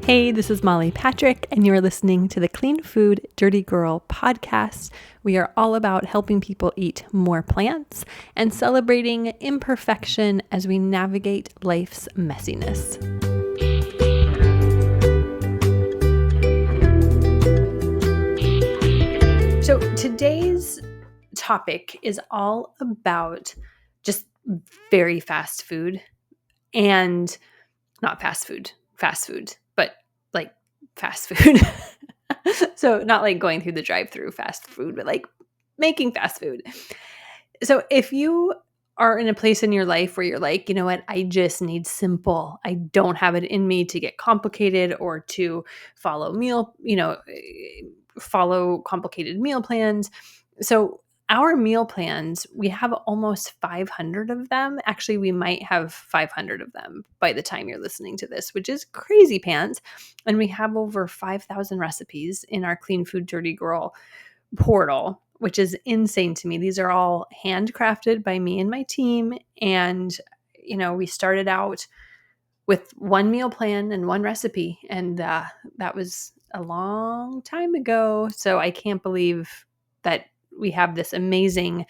Hey, this is Molly Patrick, and you're listening to the Clean Food Dirty Girl podcast. We are all about helping people eat more plants and celebrating imperfection as we navigate life's messiness. So today's topic is all about just very fast food and not fast food, but like fast food. So not like going through the drive-through fast food, but like making fast food. So if you are in a place in your life where you're like, you know what, I just need simple. I don't have it in me to get complicated or to follow follow complicated meal plans. So our meal plans, we have almost 500 of them. Actually, we might have 500 of them by the time you're listening to this, which is crazy pants. And we have over 5,000 recipes in our Clean Food Dirty Girl portal, which is insane to me. These are all handcrafted by me and my team. And, we started out with one meal plan and one recipe. And that was a long time ago. So I can't believe that we have this amazing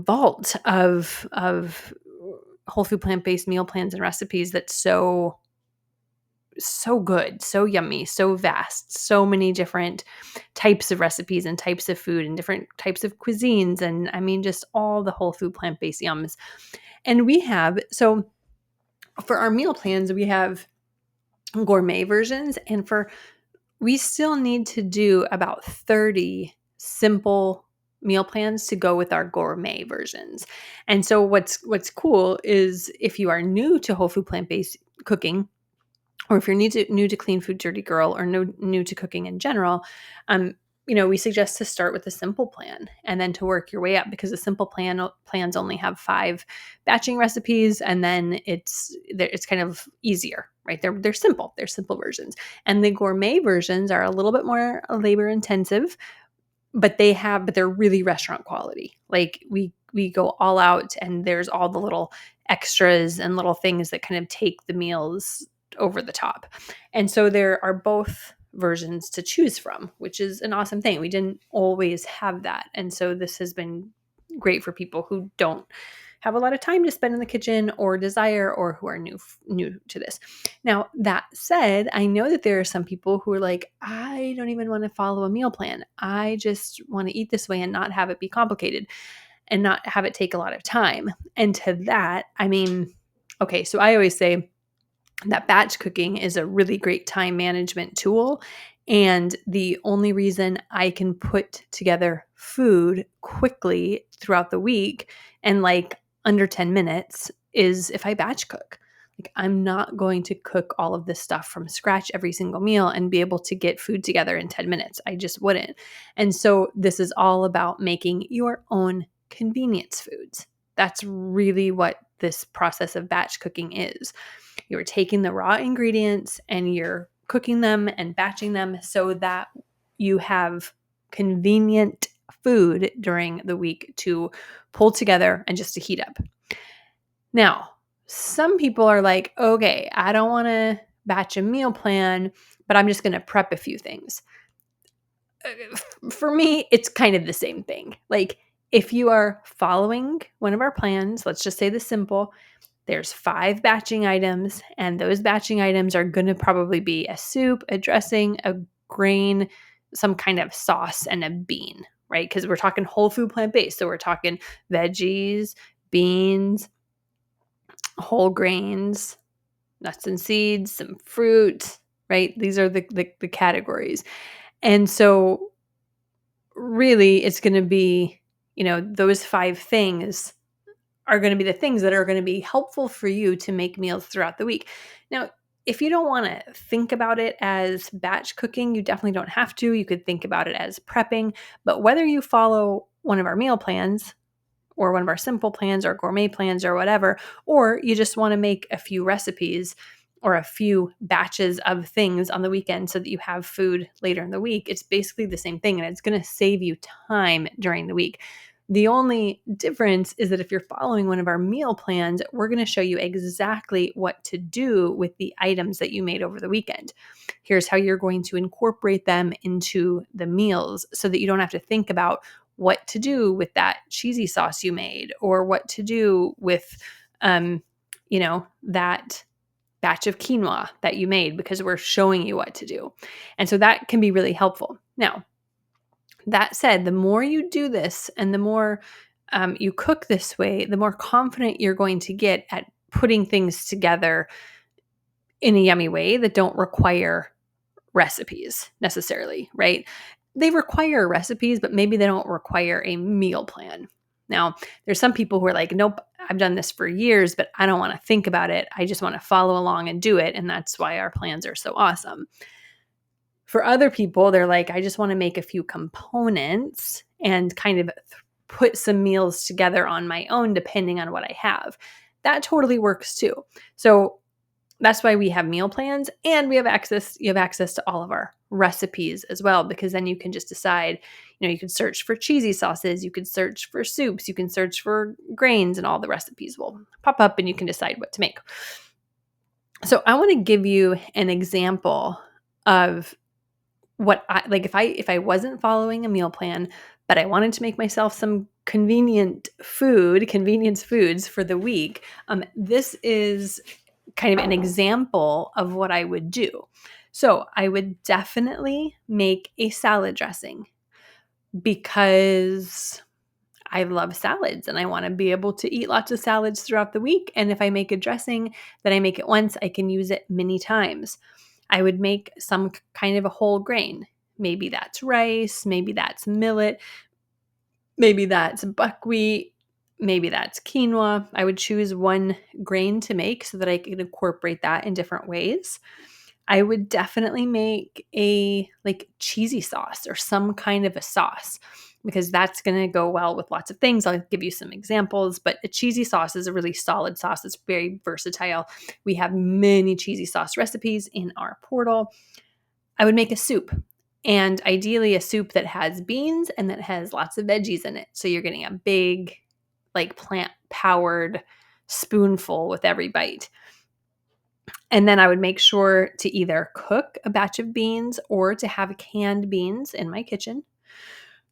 vault of whole food plant-based meal plans and recipes that's so good, so yummy, so vast, so many different types of recipes and types of food and different types of cuisines. And I mean, just all the whole food plant-based yums. And so for our meal plans, we have gourmet versions, and we still need to do about 30 simple meal plans to go with our gourmet versions. And so what's cool is if you are new to whole food plant-based cooking, or if you're new to Clean Food Dirty Girl, or new to cooking in general, we suggest to start with a simple plan and then to work your way up, because the simple plans only have 5 batching recipes, and then it's kind of easier, right? They're simple versions, and the gourmet versions are a little bit more labor intensive, but they're really restaurant quality. Like we go all out, and there's all the little extras and little things that kind of take the meals over the top. And so there are both versions to choose from, which is an awesome thing. We didn't always have that. And so this has been great for people who don't have a lot of time to spend in the kitchen or desire, or who are new to this. Now, that said, I know that there are some people who are like, I don't even want to follow a meal plan. I just want to eat this way and not have it be complicated and not have it take a lot of time. And to that, I mean, okay, so I always say that batch cooking is a really great time management tool. And the only reason I can put together food quickly throughout the week and like under 10 minutes is if I batch cook. Like, I'm not going to cook all of this stuff from scratch every single meal and be able to get food together in 10 minutes. I just wouldn't. And so this is all about making your own convenience foods. That's really what this process of batch cooking is. You're taking the raw ingredients and you're cooking them and batching them so that you have convenient food during the week to pull together and just to heat up. Now, some people are like, okay, I don't want to batch a meal plan, but I'm just going to prep a few things. For me, it's kind of the same thing. Like, if you are following one of our plans, let's just say the simple, there's 5 batching items, and those batching items are going to probably be a soup, a dressing, a grain, some kind of sauce, and a bean, right? Because we're talking whole food plant-based. So we're talking veggies, beans, whole grains, nuts and seeds, some fruit, right? These are the categories. And so really it's going to be, those 5 things are going to be the things that are going to be helpful for you to make meals throughout the week. Now, if you don't want to think about it as batch cooking, you definitely don't have to. You could think about it as prepping. But whether you follow one of our meal plans or one of our simple plans or gourmet plans or whatever, or you just want to make a few recipes or a few batches of things on the weekend so that you have food later in the week, it's basically the same thing, and it's going to save you time during the week. The only difference is that if you're following one of our meal plans, we're going to show you exactly what to do with the items that you made over the weekend. Here's how you're going to incorporate them into the meals so that you don't have to think about what to do with that cheesy sauce you made, or what to do with, that batch of quinoa that you made, because we're showing you what to do. And so that can be really helpful. Now, that said, the more you do this and the more you cook this way, the more confident you're going to get at putting things together in a yummy way that don't require recipes necessarily, right? They require recipes, but maybe they don't require a meal plan. Now, there's some people who are like, nope, I've done this for years, but I don't want to think about it. I just want to follow along and do it. And that's why our plans are so awesome. For other people, they're like, I just want to make a few components and kind of put some meals together on my own, depending on what I have. That totally works too. So that's why we have meal plans, and you have access to all of our recipes as well, because then you can just decide, you can search for cheesy sauces, you can search for soups, you can search for grains, and all the recipes will pop up and you can decide what to make. So I want to give you an example of what I like if I wasn't following a meal plan, but I wanted to make myself some convenience foods for the week. This is kind of an example of what I would do. So I would definitely make a salad dressing, because I love salads and I want to be able to eat lots of salads throughout the week. And if I make a dressing, then I make it once, I can use it many times. I would make some kind of a whole grain. Maybe that's rice, maybe that's millet, maybe that's buckwheat, maybe that's quinoa. I would choose one grain to make so that I can incorporate that in different ways. I would definitely make a cheesy sauce or some kind of a sauce, because that's going to go well with lots of things. I'll give you some examples, but a cheesy sauce is a really solid sauce. It's very versatile. We have many cheesy sauce recipes in our portal. I would make a soup, and ideally a soup that has beans and that has lots of veggies in it. So you're getting a big, plant-powered spoonful with every bite. And then I would make sure to either cook a batch of beans or to have canned beans in my kitchen,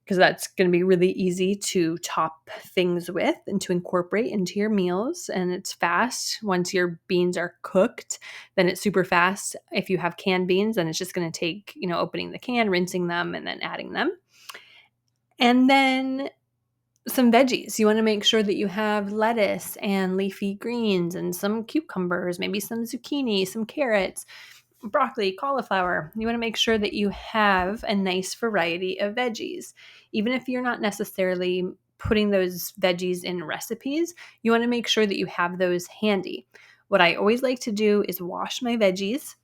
because that's going to be really easy to top things with and to incorporate into your meals. And it's fast. Once your beans are cooked, then it's super fast. If you have canned beans, then it's just going to take, opening the can, rinsing them, and then adding them. And then some veggies. You want to make sure that you have lettuce and leafy greens and some cucumbers, maybe some zucchini, some carrots, broccoli, cauliflower. You want to make sure that you have a nice variety of veggies. Even if you're not necessarily putting those veggies in recipes, you want to make sure that you have those handy. What I always like to do is wash my veggies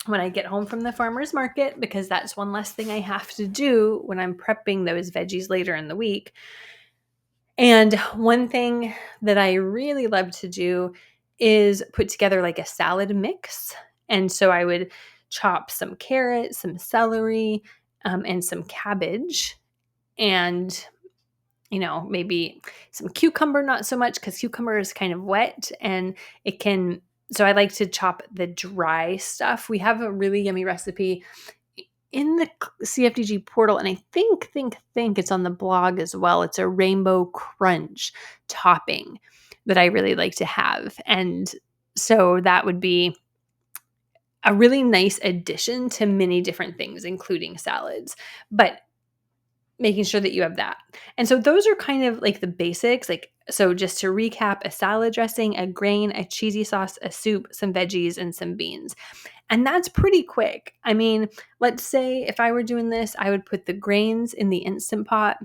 when I get home from the farmer's market, because that's one less thing I have to do when I'm prepping those veggies later in the week. And one thing that I really love to do is put together a salad mix. And so I would chop some carrots, some celery, and some cabbage, and maybe some cucumber, not so much because cucumber is kind of wet and it can. So I like to chop the dry stuff. We have a really yummy recipe in the CFDG portal, and I think it's on the blog as well. It's a rainbow crunch topping that I really like to have. And so that would be a really nice addition to many different things, including salads, but making sure that you have that. And so those are kind of the basics. So just to recap, a salad dressing, a grain, a cheesy sauce, a soup, some veggies, and some beans. And that's pretty quick. I mean, let's say if I were doing this, I would put the grains in the Instant Pot.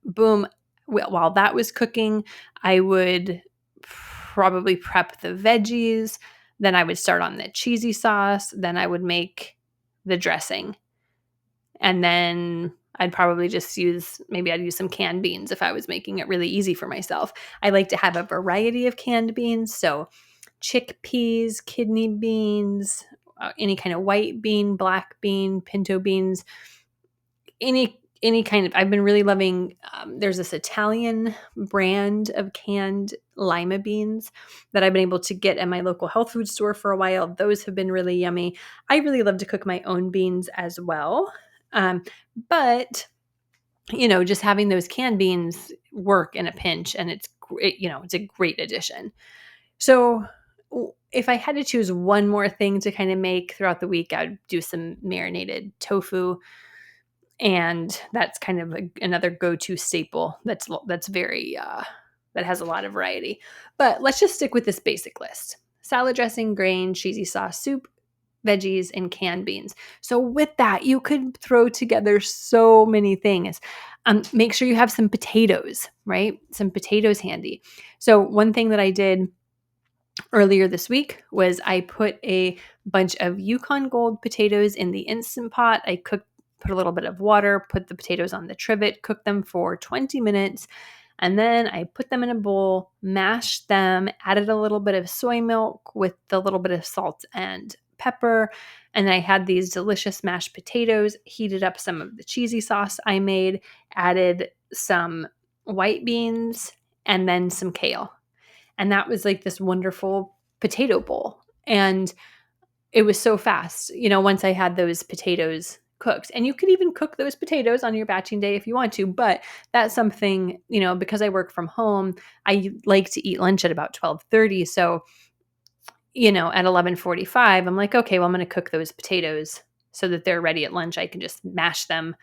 Boom. While that was cooking, I would probably prep the veggies. Then I would start on the cheesy sauce. Then I would make the dressing. And then I'd probably just use some canned beans if I was making it really easy for myself. I like to have a variety of canned beans. So chickpeas, kidney beans, any kind of white bean, black bean, pinto beans, I've been really loving, there's this Italian brand of canned lima beans that I've been able to get at my local health food store for a while. Those have been really yummy. I really love to cook my own beans as well. But just having those canned beans work in a pinch, and it's great, it's a great addition. So if I had to choose one more thing to kind of make throughout the week, I'd do some marinated tofu. And that's kind of another go-to staple that's very that has a lot of variety. But let's just stick with this basic list: salad dressing, grain, cheesy sauce, soup, veggies, and canned beans. So with that, you could throw together so many things. Make sure you have some potatoes, right? Some potatoes handy. So one thing that I did earlier this week was I put a bunch of Yukon Gold potatoes in the Instant Pot. I put a little bit of water, put the potatoes on the trivet, cooked them for 20 minutes, and then I put them in a bowl, mashed them, added a little bit of soy milk with a little bit of salt and pepper, and then I had these delicious mashed potatoes, heated up some of the cheesy sauce I made, added some white beans, and then some kale. And that was like this wonderful potato bowl. And it was so fast, once I had those potatoes cooked. And you could even cook those potatoes on your batching day if you want to, but that's something, because I work from home, I like to eat lunch at about 12:30. So, at 11:45, I'm like, okay, well, I'm going to cook those potatoes so that they're ready at lunch. I can just mash them,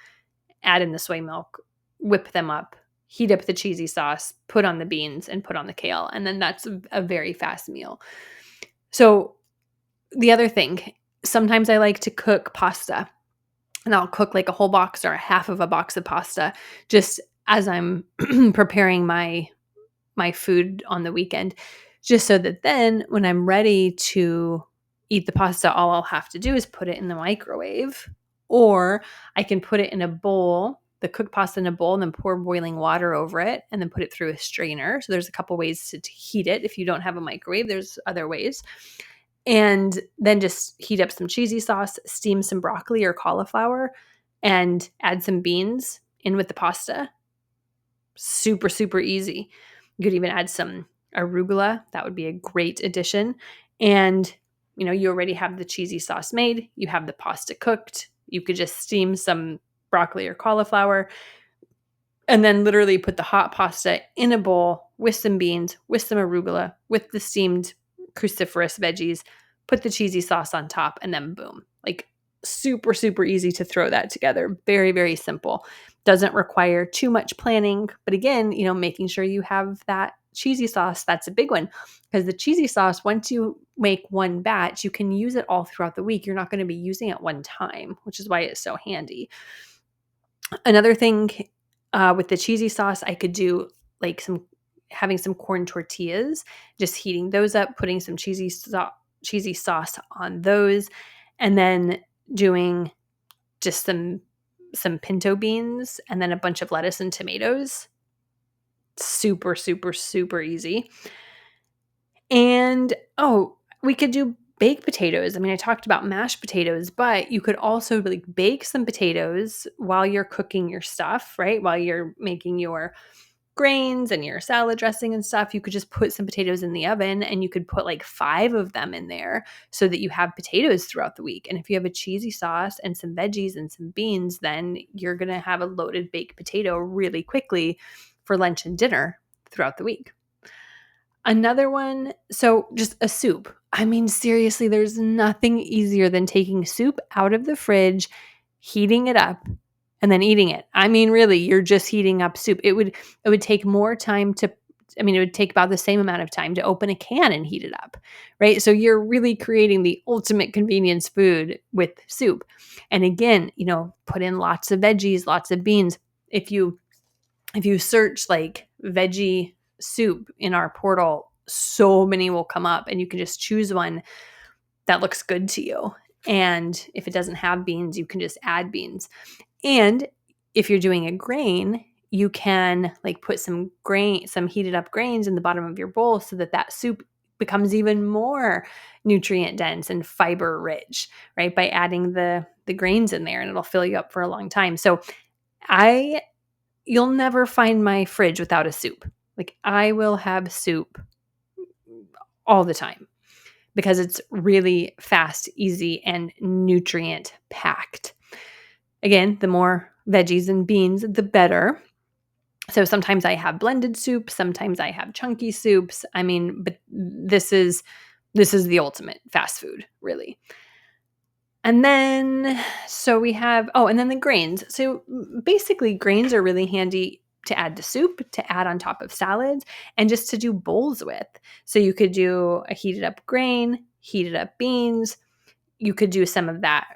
add in the soy milk, whip them up, heat up the cheesy sauce, put on the beans, and put on the kale. And then that's a very fast meal. So the other thing, sometimes I like to cook pasta, and I'll cook like a whole box or a half of a box of pasta just as I'm preparing my food on the weekend, just so that then when I'm ready to eat the pasta, all I'll have to do is put it in the microwave, or I can put it in a bowl, the cooked pasta in a bowl, and then pour boiling water over it and then put it through a strainer. So there's a couple ways to heat it. If you don't have a microwave, there's other ways. And then just heat up some cheesy sauce, steam some broccoli or cauliflower, and add some beans in with the pasta. Super, super easy. You could even add some arugula. That would be a great addition. And, you already have the cheesy sauce made. You have the pasta cooked. You could just steam some broccoli or cauliflower and then literally put the hot pasta in a bowl with some beans, with some arugula, with the steamed cruciferous veggies, put the cheesy sauce on top, and then boom. Like super, super easy to throw that together. Very, very simple. Doesn't require too much planning. But again, making sure you have that cheesy sauce, that's a big one. Because the cheesy sauce, once you make one batch, you can use it all throughout the week. You're not going to be using it one time, which is why it's so handy. Another thing with the cheesy sauce, I could do like having some corn tortillas, just heating those up, putting some cheesy sauce on those, and then doing just some pinto beans and then a bunch of lettuce and tomatoes. Super, super, super easy. And we could do baked potatoes. I mean, I talked about mashed potatoes, but you could also bake some potatoes while you're cooking your stuff, right? While you're making your grains and your salad dressing and stuff, you could just put some potatoes in the oven, and you could put like 5 of them in there so that you have potatoes throughout the week. And if you have a cheesy sauce and some veggies and some beans, then you're going to have a loaded baked potato really quickly for lunch and dinner throughout the week. Another one, so just a soup. I mean, seriously, there's nothing easier than taking soup out of the fridge, heating it up, and then eating it. I mean, really, you're just heating up soup. It would take more time it would take about the same amount of time to open a can and heat it up, right? So you're really creating the ultimate convenience food with soup. And again, put in lots of veggies, lots of beans. If you search like veggie soup in our portal, so many will come up, and you can just choose one that looks good to you. And if it doesn't have beans, you can just add beans. And if you're doing a grain, you can put some heated up grains in the bottom of your bowl so that soup becomes even more nutrient dense and fiber rich, right? By adding the grains in there, and it'll fill you up for a long time. So You'll never find my fridge without a soup. Like, I will have soup all the time because it's really fast, easy, and nutrient packed. Again, the more veggies and beans, the better. So sometimes I have blended soup, sometimes I have chunky soups. I mean, but this is the ultimate fast food, really. And then we have and then the grains. So basically grains are really handy to add to soup, to add on top of salads, and just to do bowls with. So you could do a heated up grain, heated up beans. You could do some of that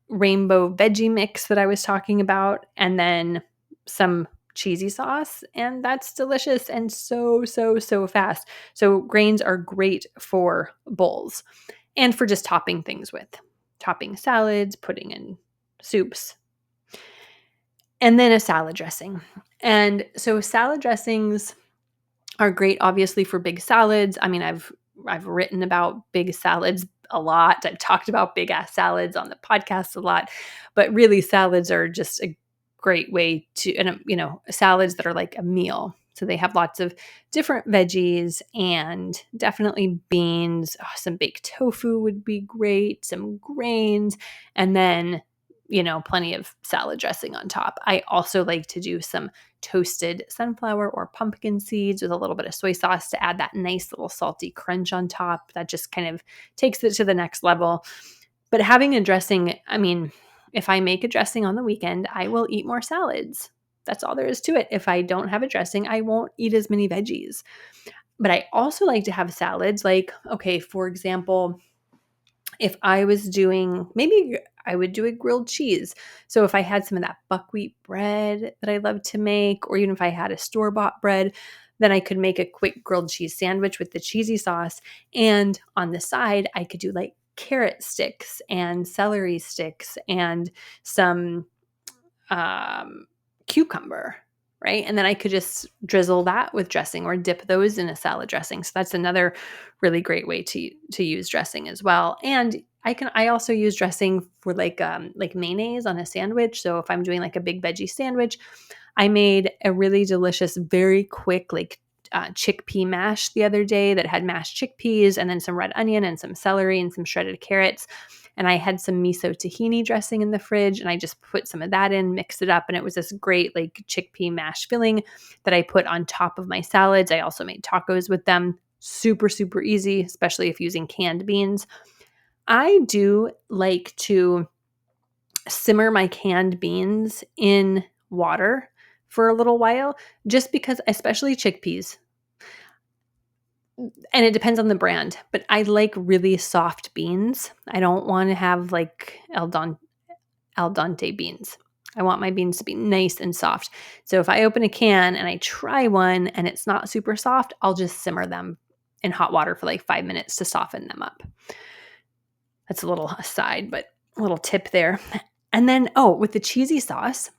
rainbow veggie mix that I was talking about, and then some cheesy sauce, and that's delicious and so fast. So grains are great for bowls and for just topping things with. Topping salads, putting in soups, and then a salad dressing. And so salad dressings are great obviously for big salads. I mean, I've written about big salads a lot. I've talked about big ass salads on the podcast a lot, but really salads are just a great way to, and salads that are like a meal. So they have lots of different veggies and definitely beans. Oh, some baked tofu would be great, some grains, and then, plenty of salad dressing on top. I also like to do some toasted sunflower or pumpkin seeds with a little bit of soy sauce to add that nice little salty crunch on top. That just kind of takes it to the next level. But having a dressing, I mean, if I make a dressing on the weekend, I will eat more salads. That's all there is to it. If I don't have a dressing, I won't eat as many veggies. But I also like to have salads. Like, okay, for example, if I was doing, maybe I would do a grilled cheese. So if I had some of that buckwheat bread that I love to make, or even if I had a store-bought bread, then I could make a quick grilled cheese sandwich with the cheesy sauce. And on the side, I could do like carrot sticks and celery sticks and some cucumber, right? And then I could just drizzle that with dressing or dip those in a salad dressing. So that's another really great way to use dressing as well. And I also use dressing for like mayonnaise on a sandwich. So if I'm doing like a big veggie sandwich, I made a really delicious, very quick chickpea mash the other day that had mashed chickpeas and then some red onion and some celery and some shredded carrots. And I had some miso tahini dressing in the fridge, and I just put some of that in, mixed it up, and it was this great like chickpea mash filling that I put on top of my salads. I also made tacos with them. Super, super easy, especially if using canned beans. I do like to simmer my canned beans in water for a little while, just because, especially chickpeas, and it depends on the brand, but I like really soft beans. I don't want to have like al dente beans. I want my beans to be nice and soft. So if I open a can and I try one and it's not super soft, I'll just simmer them in hot water for like 5 minutes to soften them up. That's a little aside, but a little tip there. And then, with the cheesy sauce,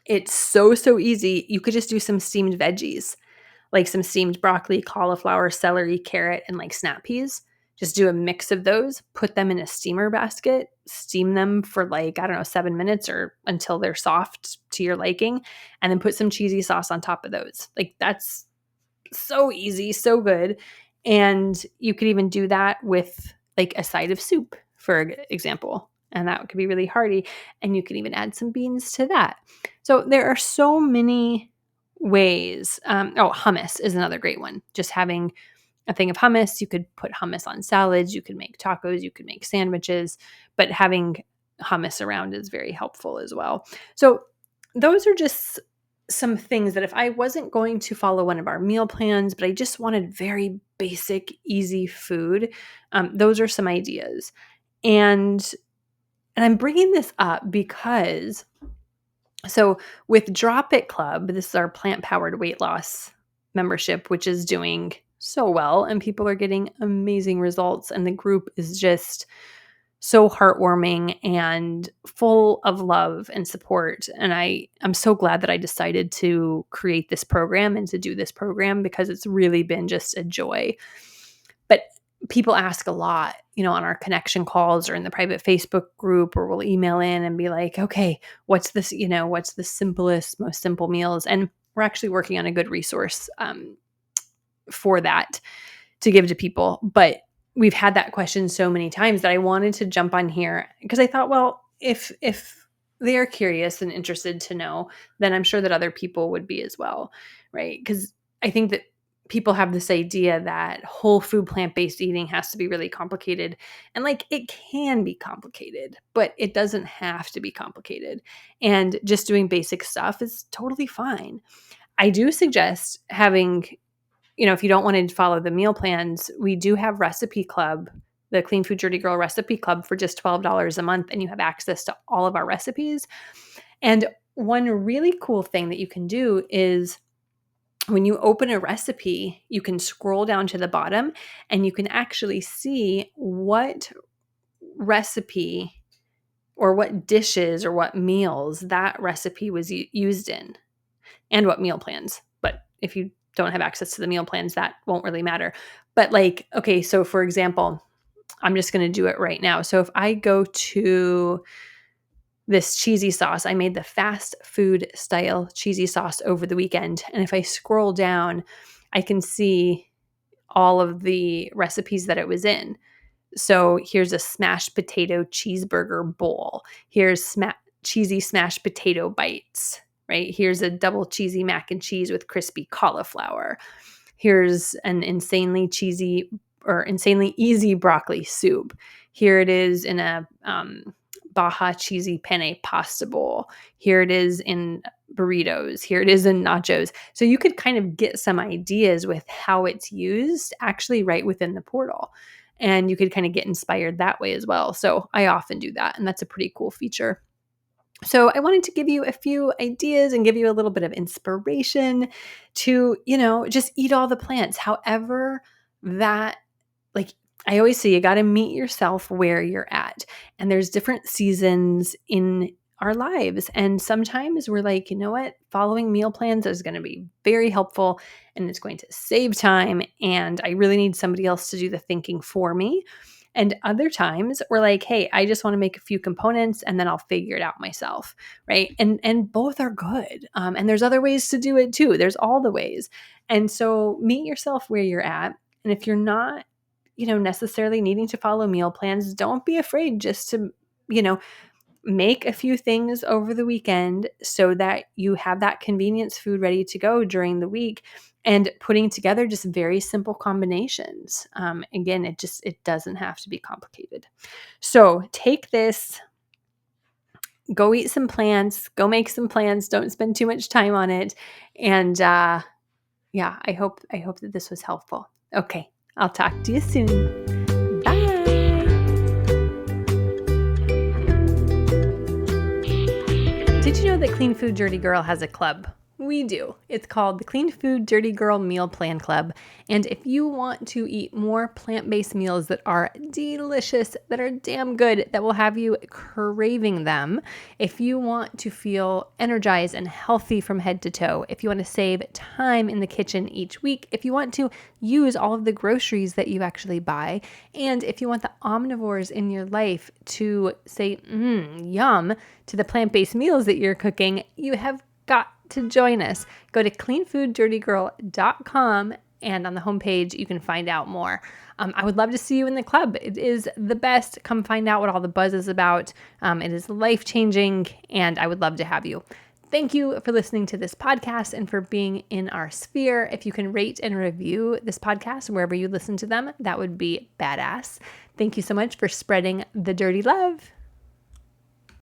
it's so easy. You could just do some steamed veggies, like some steamed broccoli, cauliflower, celery, carrot, and like snap peas. Just do a mix of those, put them in a steamer basket, steam them for 7 minutes or until they're soft to your liking, and then put some cheesy sauce on top of those. Like, that's so easy, so good. And you could even do that with like a side of soup, for example. And that could be really hearty. And you can even add some beans to that. So there are so many ways. Hummus is another great one. Just having a thing of hummus. You could put hummus on salads. You could make tacos. You could make sandwiches. But having hummus around is very helpful as well. So those are just some things that if I wasn't going to follow one of our meal plans, but I just wanted very basic, easy food, those are some ideas. And I'm bringing this up because, so with Drop It Club, this is our plant-powered weight loss membership, which is doing so well, and people are getting amazing results, and the group is just so heartwarming and full of love and support. And I'm so glad that I decided to create this program and to do this program because it's really been just a joy. But people ask a lot, on our connection calls or in the private Facebook group, or we'll email in and be like, okay, what's what's the simplest, most simple meals? And we're actually working on a good resource for that to give to people. But we've had that question so many times that I wanted to jump on here because I thought, well, if they're curious and interested to know, then I'm sure that other people would be as well, right? Because I think that people have this idea that whole food plant-based eating has to be really complicated. And like it can be complicated, but it doesn't have to be complicated. And just doing basic stuff is totally fine. I do suggest having, if you don't want to follow the meal plans, we do have Recipe Club, the Clean Food Dirty Girl Recipe Club for just $12 a month, and you have access to all of our recipes. And one really cool thing that you can do is when you open a recipe, you can scroll down to the bottom and you can actually see what recipe or what dishes or what meals that recipe was used in and what meal plans. But if you don't have access to the meal plans, that won't really matter. But like, okay, so for example, I'm just going to do it right now. So if I go to this cheesy sauce, I made the fast food style cheesy sauce over the weekend. And if I scroll down, I can see all of the recipes that it was in. So here's a smashed potato cheeseburger bowl. Here's cheesy smashed potato bites, right? Here's a double cheesy mac and cheese with crispy cauliflower. Here's an insanely cheesy or insanely easy broccoli soup. Here it is in a Baja cheesy penne pasta bowl. Here it is in burritos. Here it is in nachos. So you could kind of get some ideas with how it's used actually right within the portal. And you could kind of get inspired that way as well. So I often do that. And that's a pretty cool feature. So I wanted to give you a few ideas and give you a little bit of inspiration to, just eat all the plants. However, that, like, I always say, you got to meet yourself where you're at. And there's different seasons in our lives. And sometimes we're like, you know what? Following meal plans is going to be very helpful and it's going to save time. And I really need somebody else to do the thinking for me. And other times we're like, hey, I just want to make a few components and then I'll figure it out myself, right? And both are good. And there's other ways to do it too. There's all the ways. And so meet yourself where you're at. And if you're not, necessarily needing to follow meal plans, don't be afraid just to, make a few things over the weekend so that you have that convenience food ready to go during the week, and putting together just very simple combinations. Again, it doesn't have to be complicated. So take this, go eat some plants, go make some plans. Don't spend too much time on it. And I hope that this was helpful. Okay, I'll talk to you soon. Did you know that Clean Food Dirty Girl has a club? We do. It's called the Clean Food Dirty Girl Meal Plan Club. And if you want to eat more plant-based meals that are delicious, that are damn good, that will have you craving them, if you want to feel energized and healthy from head to toe, if you want to save time in the kitchen each week, if you want to use all of the groceries that you actually buy, and if you want the omnivores in your life to say, yum, to the plant-based meals that you're cooking, you have got to join us. Go to cleanfooddyrtygirl.com, and on the homepage you can find out more. I would love to see you in the club. It is the best. Come find out what all the buzz is about. It is life-changing, and I would love to have you. Thank you for listening to this podcast and for being in our sphere. If you can rate and review this podcast wherever you listen to them, that would be badass. Thank you so much for spreading the dirty love.